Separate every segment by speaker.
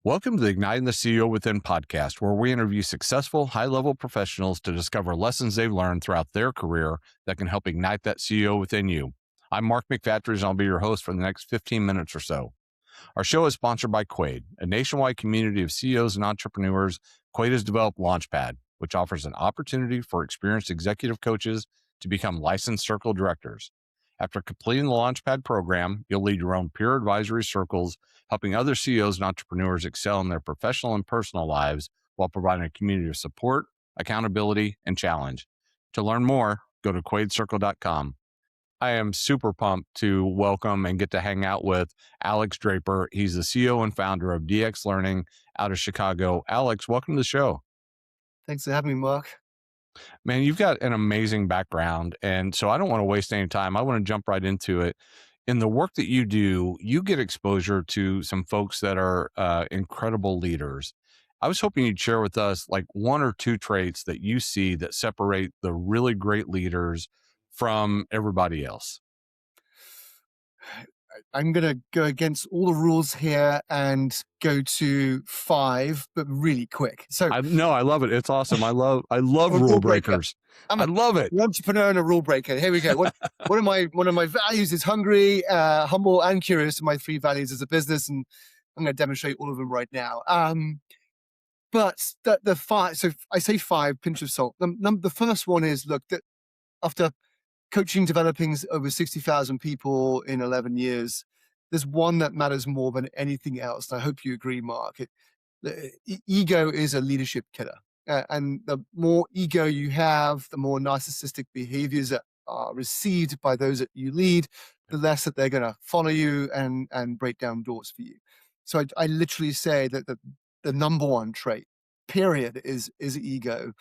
Speaker 1: Welcome to the Igniting the CEO Within podcast, where we interview successful, high-level professionals to discover lessons they've learned throughout their career that can help ignite that CEO within you. I'm Mark McFatridge, and I'll be your host for the next 15 minutes or so. Our show is sponsored by Quaid, a nationwide community of CEOs and entrepreneurs. Quaid has developed Launchpad, which offers an opportunity for experienced executive coaches to become licensed circle directors. After completing the Launchpad program, you'll lead your own peer advisory circles, helping other CEOs and entrepreneurs excel in their professional and personal lives while providing a community of support, accountability, and challenge. To learn more, go to quaidcircle.com. I am super pumped to welcome and get to hang out with Alex Draper. He's the CEO and founder of DX Learning out of Chicago. Alex, welcome to the show.
Speaker 2: Thanks for having me, Mark.
Speaker 1: Man, you've got an amazing background. And so I don't want to waste any time. I want to jump right into it. In the work that you do, you get exposure to some folks that are incredible leaders. I was hoping you'd share with us like one or two traits that you see that separate the really great leaders from everybody else.
Speaker 2: I'm going to go against all the rules here and go to 5, but really quick. So
Speaker 1: No, I love it. It's awesome. I love
Speaker 2: I'm a
Speaker 1: rule
Speaker 2: rule breaker.
Speaker 1: breakers.
Speaker 2: I'm
Speaker 1: I love it.
Speaker 2: an entrepreneur and a rule breaker. Here we go. One of my values is hungry, humble, and curious. My 3 values as a business, and I'm going to demonstrate all of them right now. But the 5. So I say 5. Pinch of salt. The first one is look that after coaching, developing over 60,000 people in 11 years, there's one that matters more than anything else. And I hope you agree, Mark. Ego is a leadership killer. And the more ego you have, the more narcissistic behaviors that are received by those that you lead, the less that they're going to follow you and break down doors for you. So I literally say that the number one trait, period, is ego.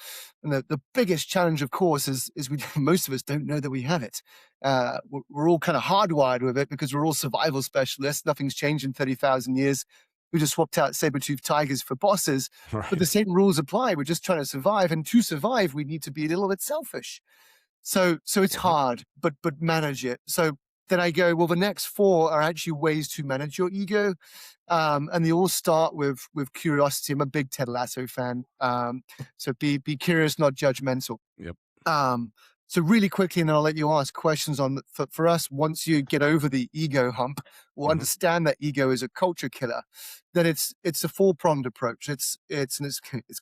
Speaker 2: And the biggest challenge, of course, is most of us don't know that we have it. We're all kind of hardwired with it because we're all survival specialists. Nothing's changed in 30,000 years. We just swapped out saber-toothed tigers for bosses.
Speaker 1: Right.
Speaker 2: But the same rules apply. We're just trying to survive. And to survive, we need to be a little bit selfish. So it's hard, but manage it. So then I go, well, the next 4 are actually ways to manage your ego. And they all start with curiosity. I'm a big Ted Lasso fan. So be curious, not judgmental.
Speaker 1: Yep.
Speaker 2: So really quickly, and then I'll let you ask questions on for us. Once you get over the ego hump or understand that ego is a culture killer, then it's a 4-pronged approach. It's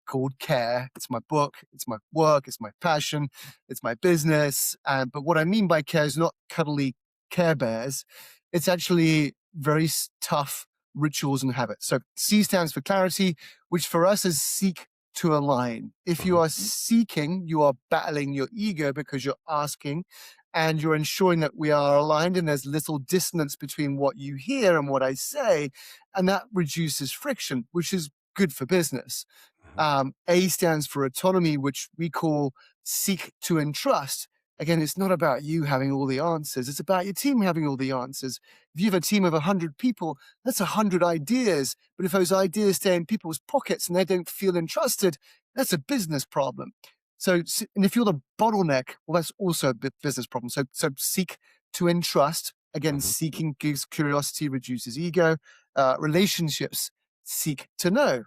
Speaker 2: called care. It's my book. It's my work. It's my passion. It's my business. But what I mean by care is not cuddly Care Bears. It's actually very tough rituals and habits. So C stands for clarity, which for us is seek to align. If you are seeking, you are battling your ego because you're asking and you're ensuring that we are aligned and there's little dissonance between what you hear and what I say. And that reduces friction, which is good for business. A stands for autonomy, which we call seek to entrust. Again, it's not about you having all the answers. It's about your team having all the answers. If you have a team of 100 people, that's 100 ideas. But if those ideas stay in people's pockets and they don't feel entrusted, that's a business problem. So, and if you're the bottleneck, well, that's also a business problem. So seek to entrust. Again, seeking gives curiosity, reduces ego. Relationships, seek to know.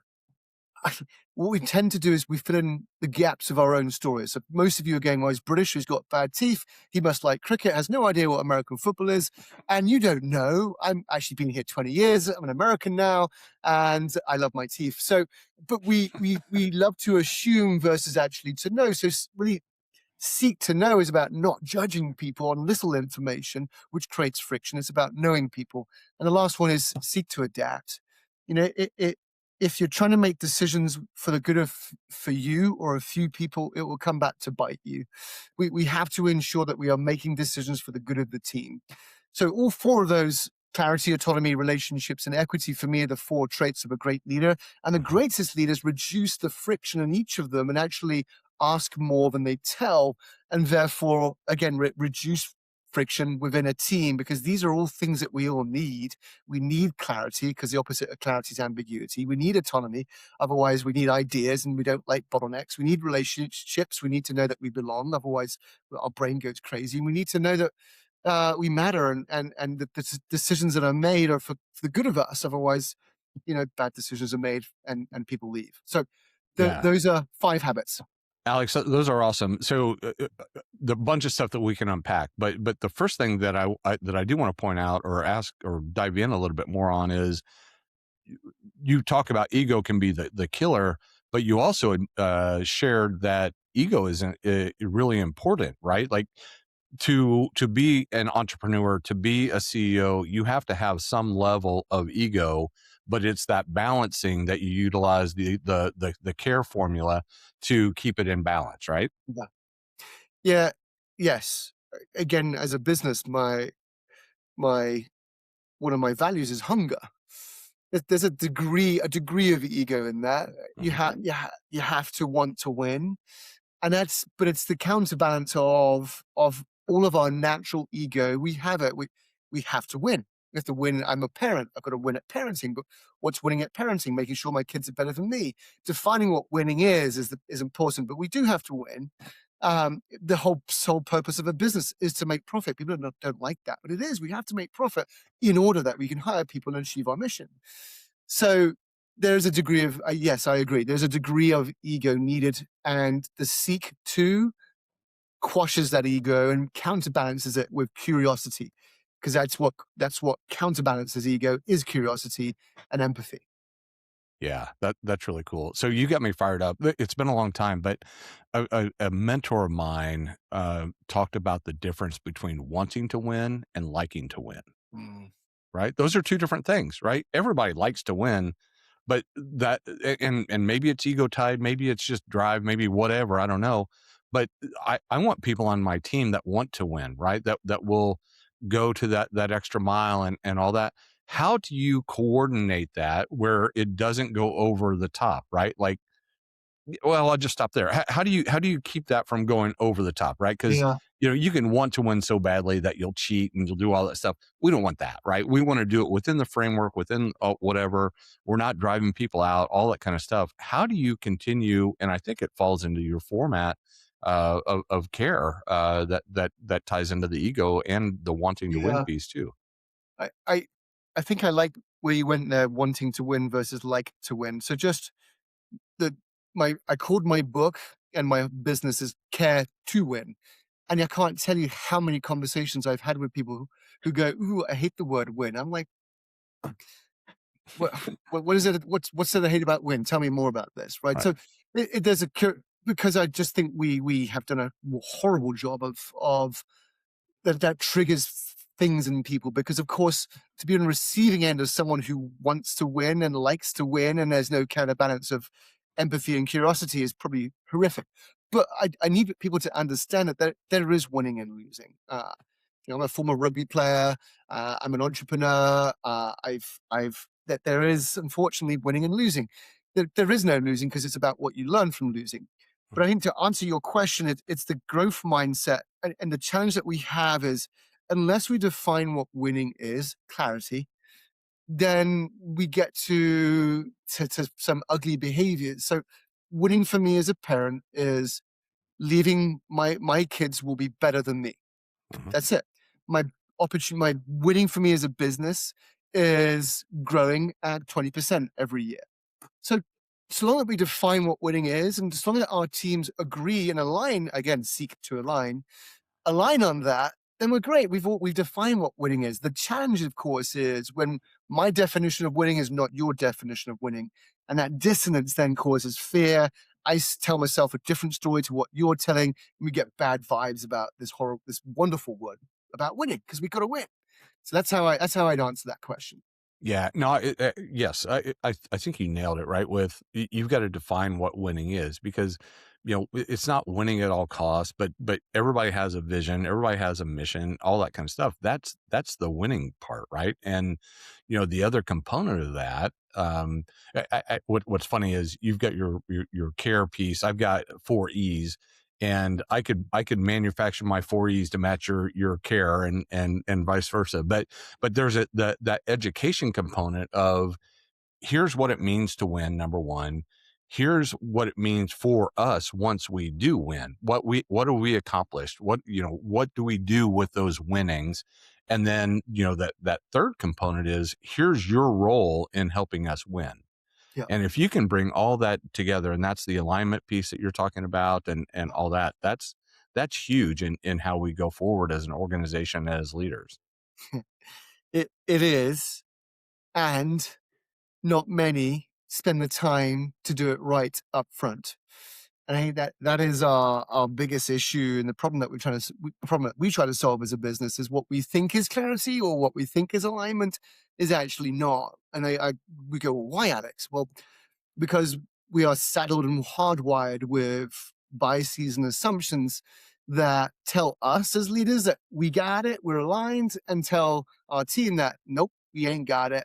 Speaker 2: What we tend to do is we fill in the gaps of our own stories. So most of you are going, well, he's British, he's got bad teeth, he must like cricket, has no idea what American football is, and you don't know. I'm actually been here 20 years, I'm an American now, and I love my teeth. So, but we love to assume versus actually to know. So really seek to know is about not judging people on little information, which creates friction. It's about knowing people. And the last one is seek to adapt. You know, if you're trying to make decisions for the good of for you or a few people, it will come back to bite you. We have to ensure that we are making decisions for the good of the team. So all 4 of those, clarity, autonomy, relationships, and equity, for me are the 4 traits of a great leader. And the greatest leaders reduce the friction in each of them and actually ask more than they tell, and therefore, again, reduce friction within a team, because these are all things that we all need. We need clarity because the opposite of clarity is ambiguity. We need autonomy. Otherwise, we need ideas and we don't like bottlenecks. We need relationships. We need to know that we belong. Otherwise, our brain goes crazy. We need to know that we matter and that the decisions that are made are for the good of us. Otherwise, bad decisions are made and people leave. So
Speaker 1: Yeah.
Speaker 2: those are 5 habits.
Speaker 1: Alex, those are awesome. So the bunch of stuff that we can unpack, but the first thing that I do want to point out or ask or dive in a little bit more on is you talk about ego can be the killer, but you also shared that ego isn't really important, right? Like to be an entrepreneur, to be a CEO, you have to have some level of ego, but it's that balancing that you utilize the care formula to keep it in balance, right?
Speaker 2: Yeah. Yeah. Yes. Again, as a business, my one of my values is hunger. There's a degree of ego in that.
Speaker 1: Hmm.
Speaker 2: You have to want to win, and but it's the counterbalance of all of our natural ego. We have it. We have to win. We have to win. I'm a parent. I've got to win at parenting. But what's winning at parenting? Making sure my kids are better than me. Defining what winning is important. But we do have to win. The whole sole purpose of a business is to make profit. People don't like that, but it is. We have to make profit in order that we can hire people and achieve our mission. So there's a degree of yes, I agree. There's a degree of ego needed, and the seek to quashes that ego and counterbalances it with curiosity, because that's what counterbalances ego is curiosity and empathy.
Speaker 1: Yeah, that's really cool. So you got me fired up. It's been a long time, but a mentor of mine talked about the difference between wanting to win and liking to win.
Speaker 2: Mm,
Speaker 1: Right? Those are two different things, right? Everybody likes to win, but and maybe it's ego tied, maybe it's just drive, maybe whatever, I don't know. But I want people on my team that want to win, right? That will go to that extra mile and all that. How do you coordinate that where it doesn't go over the top, right? Like, well, I'll just stop there. How do you keep that from going over the top, right? Because
Speaker 2: yeah,
Speaker 1: you can want to win so badly that you'll cheat and you'll do all that stuff. We don't want that, right? We want to do it within the framework, within whatever. We're not driving people out, all that kind of stuff. How do you continue? And I think it falls into your format of care that ties into the ego and the wanting to win
Speaker 2: yeah.
Speaker 1: piece too.
Speaker 2: I, I I think I like where you went there, wanting to win versus like to win. So just the my I called my book and my business is Care to Win. And I can't tell you how many conversations I've had with people who go, "Ooh, I hate the word win." I'm like, "What? What is it? What's so to hate about win? Tell me more about this." Right?
Speaker 1: Right.
Speaker 2: So there's because I just think we have done a horrible job of that triggers things in people, because of course to be on the receiving end of someone who wants to win and likes to win and there's no counterbalance of empathy and curiosity is probably horrific. But I need people to understand that there is winning and losing. I'm a former rugby player. I'm an entrepreneur. I've that there is unfortunately winning and losing. There is no losing because it's about what you learn from losing. But I think to answer your question, it's the growth mindset, and the challenge that we have is unless we define what winning is, clarity, then we get to some ugly behaviors. So winning for me as a parent is leaving my kids will be better than me.
Speaker 1: Mhm.
Speaker 2: That's it. My my winning for me as a business is growing at 20% every year. So, so long as we define what winning is, and as long as our teams agree and align, again, seek to align on that, then we're great. We've defined what winning is. The challenge, of course, is when my definition of winning is not your definition of winning, and that dissonance then causes fear. Tell myself a different story to what you're telling, and we get bad vibes about this wonderful word about winning because we got to win. So that's how I'd answer that question.
Speaker 1: Yeah, no, yes, I think you nailed it right. With you've got to define what winning is because it's not winning at all costs, but everybody has a vision, everybody has a mission, all that kind of stuff. That's the winning part, right? And the other component of that, what's funny is you've got your care piece. I've got 4 E's, and I could manufacture my 4 E's to match your care and vice versa. But there's that education component of here's what it means to win, number one. Here's what it means for us once we do win. What do we accomplish? What do we do with those winnings? And then, that third component is, here's your role in helping us win.
Speaker 2: Yeah.
Speaker 1: And if you can bring all that together, and that's the alignment piece that you're talking about, and all that, that's huge in how we go forward as an organization, as leaders.
Speaker 2: It is, and not many spend the time to do it right up front. And I think that is our biggest issue, and the problem that the problem that we try to solve as a business is what we think is clarity or what we think is alignment is actually not. And we go, well, why, Alex? Well, because we are saddled and hardwired with biases and assumptions that tell us as leaders that we got it, we're aligned, and tell our team that nope, we ain't got it.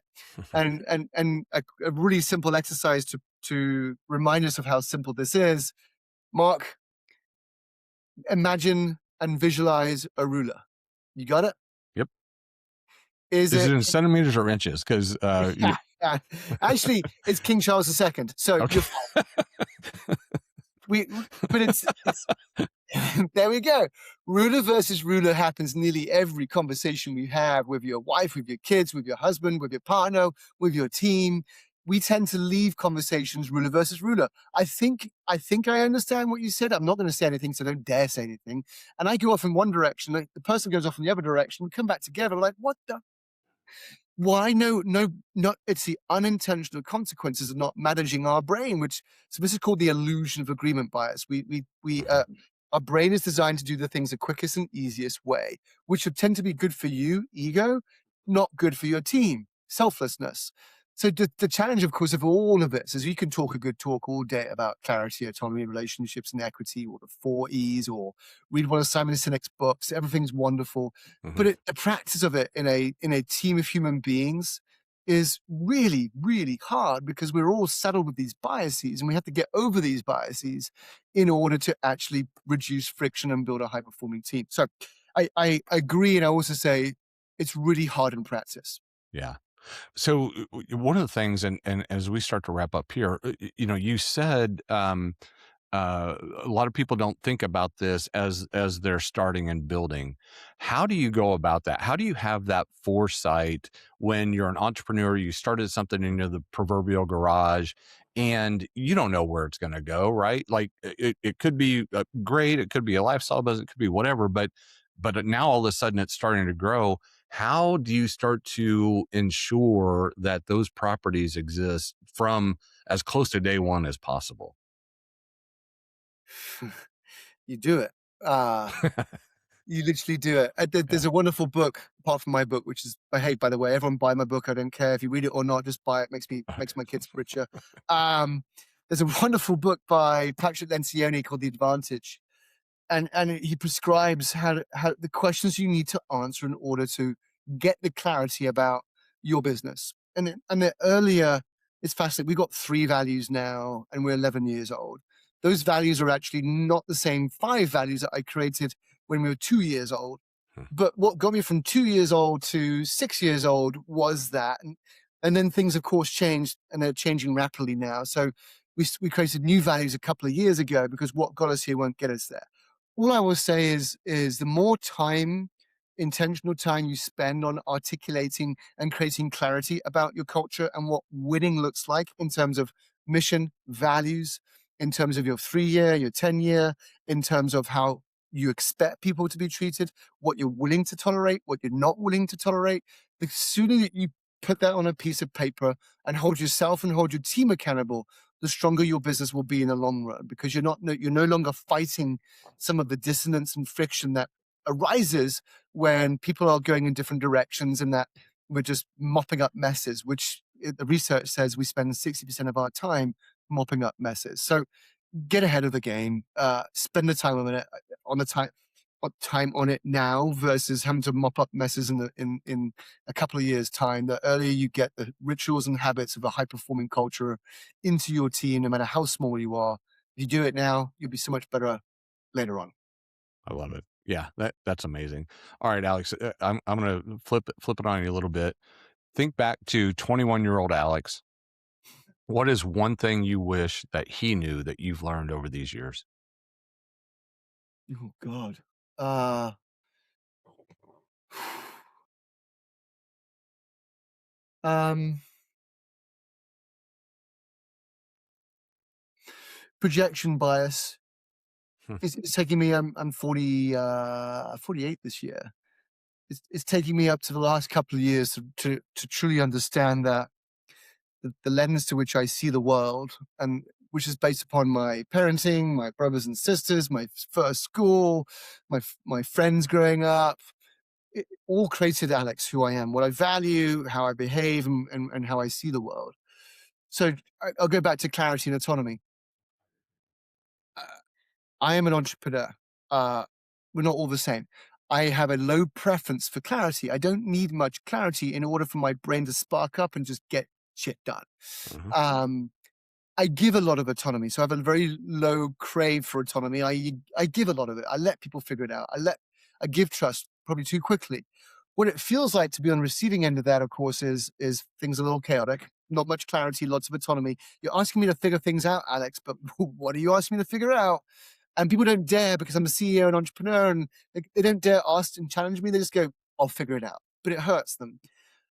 Speaker 2: And a really simple exercise to remind us of how simple this is. Mark, imagine and visualize a ruler. You got it?
Speaker 1: Yep.
Speaker 2: Is
Speaker 1: Is it
Speaker 2: it?
Speaker 1: in centimeters or inches? Because
Speaker 2: Yeah. Actually, it's King Charles II. So
Speaker 1: okay.
Speaker 2: you're we, but it's there we go. Ruler versus ruler happens nearly every conversation we have with your wife, with your kids, with your husband, with your partner, with your team. We tend to leave conversations ruler versus ruler. I think I understand what you said. I'm not going to say anything, so don't dare say anything. And I go off in one direction, like the person goes off in the other direction. We come back together, like, what the? Why? No, not. It's the unintentional consequences of not managing our brain, so this is called the illusion of agreement bias. Our brain is designed to do the things the quickest and easiest way, which would tend to be good for you, ego, not good for your team, selflessness. So the challenge, of course, of all of this is you can talk a good talk all day about clarity, autonomy, relationships, and equity, or the 4 E's, or read one of Simon Sinek's books. Everything's wonderful,
Speaker 1: Mhm.
Speaker 2: but the practice of it in a team of human beings is really, really hard because we're all saddled with these biases, and we have to get over these biases in order to actually reduce friction and build a high performing team. So I agree, and I also say it's really hard in practice.
Speaker 1: Yeah. So one of the things, and as we start to wrap up here, you said, a lot of people don't think about this as they're starting and building. How do you go about that? How do you have that foresight when you're an entrepreneur? You started something in the proverbial garage, and you don't know where it's going to go, right? Like it could be great, it could be a lifestyle business, it could be whatever, but now all of a sudden it's starting to grow. How do you start to ensure that those properties exist from as close to day one as possible?
Speaker 2: You do it. You literally do it.
Speaker 1: Yeah.
Speaker 2: There's a wonderful book, apart from my book, which is I hate, by the way. Everyone buy my book. I don't care if you read it or not. Just buy it. Makes my kids richer. Um, there's a wonderful book by Patrick Lencioni called The Advantage, and he prescribes how the questions you need to answer in order to get the clarity about your business. And the earlier, it's fascinating. We got 3 values now, and we're 11 years old. Those values are actually not the same 5 values that I created when we were 2 years old.
Speaker 1: Hmm.
Speaker 2: But what got me from 2 years old to 6 years old was that, and then things, of course, changed, and they're changing rapidly now. So we created new values a couple of years ago because what got us here won't get us there. All I will say is the more time, intentional time you spend on articulating and creating clarity about your culture and what winning looks like in terms of mission, values, in terms of your 3 year, your 10 year, in terms of how you expect people to be treated, what you're willing to tolerate, what you're not willing to tolerate. The sooner that you put that on a piece of paper and hold yourself and hold your team accountable, the stronger your business will be in the long run, because you're no longer fighting some of the dissonance and friction that arises when people are going in different directions, and that we're just mopping up messes, which the research says we spend 60% of our time mopping up messes. So get ahead of the game, spend the time on it, time on it now versus having to mop up messes in a couple of years' time. The earlier you get the rituals and habits of a high performing culture into your team, no matter how small you are, if you do it now, you'll be so much better later on.
Speaker 1: I love it. Yeah, that's amazing. All right, Alex, I'm gonna flip it on you a little bit. Think back to 21-year-old Alex. What is one thing you wish that he knew that you've learned over these years?
Speaker 2: Oh God. Uh Um, Projection bias.
Speaker 1: Hmm.
Speaker 2: It's taking me. I'm 48 this year. It's taking me up to the last couple of years to truly understand that the lens to which I see the world, and which is based upon my parenting, my brothers and sisters, my first school, my friends growing up, it all created Alex, who I am, what I value, how I behave, and how I see the world. So I'll go back to clarity and autonomy. Uh, I am an entrepreneur. Uh, we're not all the same. I have a low preference for clarity. I don't need much clarity in order for my brain to spark up and just get shit done.
Speaker 1: Mhm.
Speaker 2: Um, I give a lot of autonomy, so I have a very low crave for autonomy. I give a lot of it. I let people figure it out. I give trust probably too quickly. What it feels like to be on the receiving end of that, of course, is things a little chaotic, not much clarity, lots of autonomy. You're asking me to figure things out, Alex, but what are you asking me to figure out? And people don't dare, because I'm a CEO and entrepreneur, and they don't dare ask and challenge me. They just go, "I'll figure it out," but it hurts them.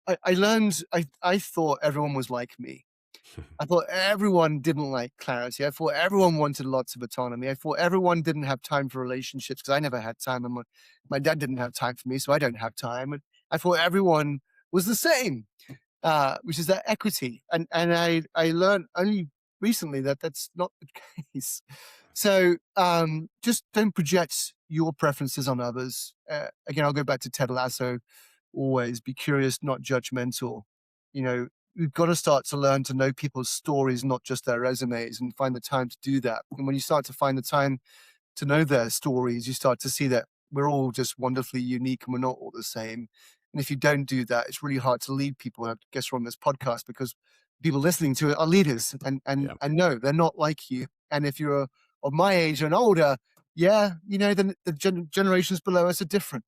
Speaker 2: I learned. I thought everyone was like me. I thought everyone didn't like clarity. I thought everyone wanted lots of autonomy. I thought everyone didn't have time for relationships, because I never had time, and my dad didn't have time for me, so I don't have time. And I thought everyone was the same, which is that equity. And I learned only recently that that's not the case. So just don't project your preferences on others. Again, I'll go back to Ted Lasso. Always be curious, not judgmental. You know, you've got to start to learn to know people's stories, not just their resumes, and find the time to do that. And when you start to find the time to know their stories, you start to see that we're all just wonderfully unique and we're not all the same. And if you don't do that, it's really hard to lead people. I guess we're on this podcast because people listening to it are leaders,
Speaker 1: Yeah.
Speaker 2: and no, they're not like you. And if you're of my age and older, yeah, then the generations below us are different.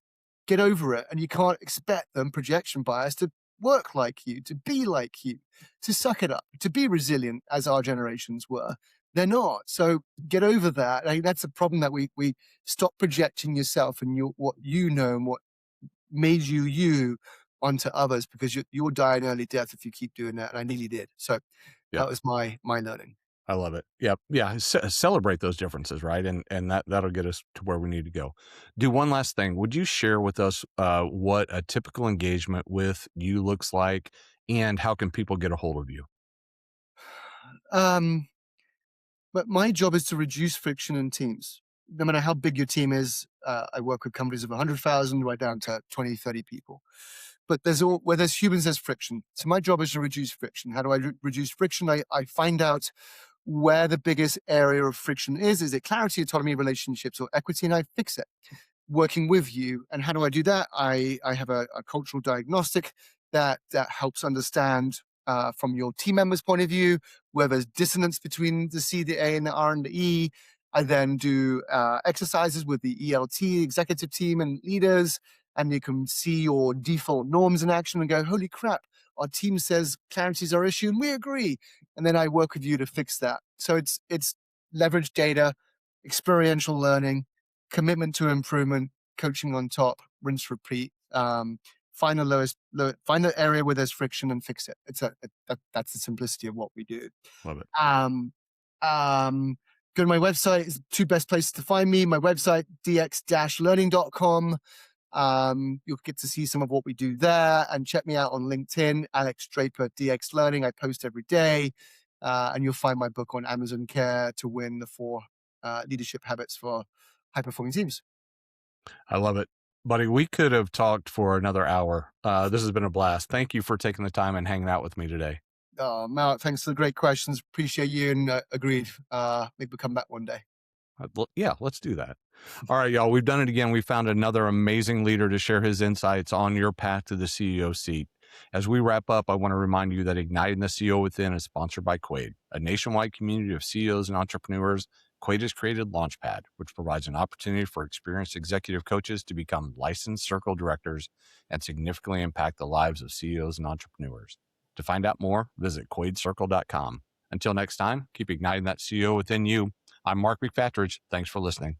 Speaker 2: Get over it. And you can't expect them, projection bias, to work like you, to be like you, to suck it up, to be resilient as our generations were. They're not. So get over that. I think that's a problem, that we stop projecting yourself and what you know and what made you onto others, because you'll die an early death if you keep doing that. And I nearly did. So
Speaker 1: Yep.
Speaker 2: that was my learning.
Speaker 1: I love it. Yep. Yeah. Celebrate those differences, right? And that'll get us to where we need to go. Do one last thing. Would you share with us what a typical engagement with you looks like, and how can people get a hold of you?
Speaker 2: Um, but my job is to reduce friction in teams. No matter how big your team is, I work with companies of 100,000 right down to 20, 30 people. But where there's humans, there's friction. So my job is to reduce friction. How do I reduce friction? I find out where the biggest area of friction is. Is it clarity, autonomy, relationships, or equity? And I fix it, working with you. And how do I do that? I have a cultural diagnostic that helps understand, from your team members' point of view, where there's dissonance between the C, the A, and the R and the E. I then do exercises with the ELT, executive team, and leaders, and you can see your default norms in action and go, holy crap, our team says clarity is our issue, and we agree. And then I work with you to fix that. So it's leverage data, experiential learning, commitment to improvement, coaching on top, rinse, repeat. Find find the area where there's friction and fix it. That's the simplicity of what we do.
Speaker 1: Love it.
Speaker 2: Um, Go to my website. It's the two best places to find me. My website, dx-learning.com. You'll get to see some of what we do there, and check me out on LinkedIn, Alex Draper, DX Learning. I post every day, and you'll find my book on Amazon Care to Win, the 4 leadership habits for high performing teams.
Speaker 1: I love it. Buddy, we could have talked for another hour. This has been a blast. Thank you for taking the time and hanging out with me today.
Speaker 2: Mal, thanks for the great questions. Appreciate you, and agreed. Maybe we'll come back one day.
Speaker 1: Yeah, let's do that. All right, y'all. We've done it again. We found another amazing leader to share his insights on your path to the CEO seat. As we wrap up, I want to remind you that Igniting the CEO Within is sponsored by Quaid, a nationwide community of CEOs and entrepreneurs. Quaid has created Launchpad, which provides an opportunity for experienced executive coaches to become licensed circle directors and significantly impact the lives of CEOs and entrepreneurs. To find out more, visit quaidcircle.com. Until next time, keep igniting that CEO within you. I'm Mark McFatridge. Thanks for listening.